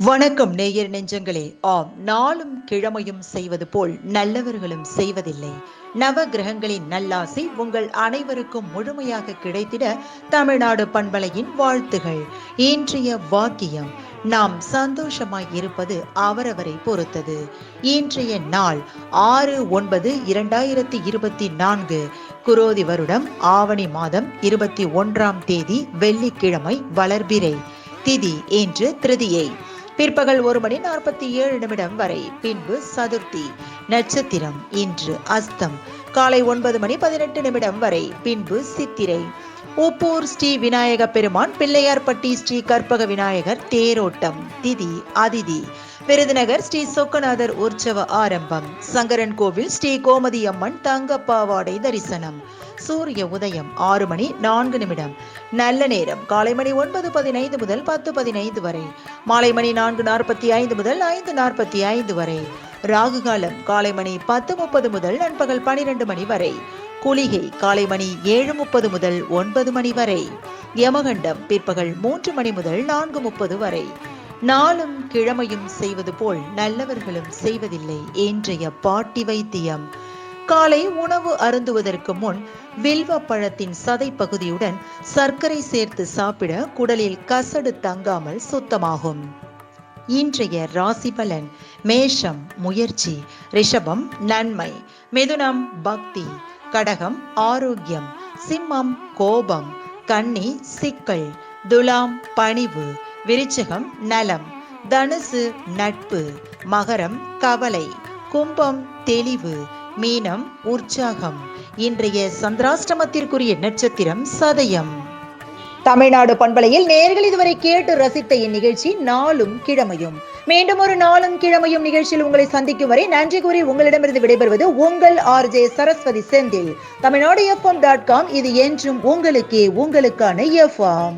வணக்கம் நேயர் நெஞ்சங்களே. ஆம், நாளும் கிழமையும் செய்வது போல் நல்லவர்களும் செய்வதில்லை. நவ கிரகங்களின் நல்லாசை உங்கள் அனைவருக்கும் முழுமையாக கிடைத்திட தமிழ்நாடு பண்பலையின் வாழ்த்துகள். இன்றைய வாக்கியம்: நாம் சந்தோஷமாய் இருப்பது அவரவரை பொறுத்தது. இன்றைய நாள் 6/9/2024, குரோதி வருடம் ஆவணி மாதம் 21ஆம் தேதி, வெள்ளிக்கிழமை, வளர்பிறை. திதி இன்று திருதியை. பிற்பகல் 1:47 வரை, பின்பு சதுர்த்தி. நட்சத்திரம் இன்று அஸ்தம். காலை 9:18 வரை, பின்பு சித்திரை. உப்பூர் ஸ்ரீ விநாயக பெருமான் பிள்ளையார்பட்டி ஸ்ரீ கற்பக விநாயகர் தேரோட்டம். திதி அதிதி. விருதுநகர் ஸ்ரீ சொக்கநாதர் உற்சவ ஆரம்பம். சங்கரன் கோவில் ஸ்ரீ கோமதி அம்மன் தங்கப்பாவாடை தரிசனம். சூரிய உதயம் 6:04. நல்ல நேரம் காலை மணி 9:15 முதல் 10:15 வரை, மாலை மணி 4:45 முதல் 5:45 வரை. ராகு காலம் காலை மணி 10:30 முதல் நண்பகல் 12 மணி வரை. குளிகை காலை மணி 7:30 முதல் 9 மணி வரை. யமகண்டம் பிற்பகல் 3 மணி முதல் 4:30 வரை. நாளும் கிழமையும் செய்வது போல் நல்லவர்களும் செய்வதில்லை. இன்றைய பாட்டி வைத்தியம்: காலை உணவு அருந்துவதற்கு முன் வில்வ பழத்தின் சதை பகுதியுடன் சர்க்கரை சேர்த்து சாப்பிட குடலில் கசடு தங்காமல் சுத்தமாகும். இன்றைய ராசி பலன்: மேஷம் முயற்சி, ரிஷபம் நன்மை, மிதுனம் பக்தி, கடகம் ஆரோக்கியம், சிம்மம் கோபம், கன்னி சிக்கல், துலாம் பணிவு, விருச்சிகம் நலம், தனுசு நட்பு, மகரம் கவலை, கும்பம் தெளிவு, மீனம் உற்சாகம். இன்றைய சந்திராஷ்டமத்திற்குரிய நட்சத்திரம் சதயம். தமிழ்நாடு பண்பலையில் நேயர்கள் இதுவரை கேட்டு ரசித்த இந்நிகழ்ச்சி நாளும் கிழமையும். மீண்டும் ஒரு நாளும் கிழமையும் நிகழ்ச்சியில் உங்களை சந்திக்கும் வரை நன்றி கூறி உங்களிடமிருந்து விடைபெறுவது உங்கள் RJ சரஸ்வதி செந்தில். தமிழ்நாடு FM.com. இது என்றும் உங்களுக்கே, உங்களுக்கான FM.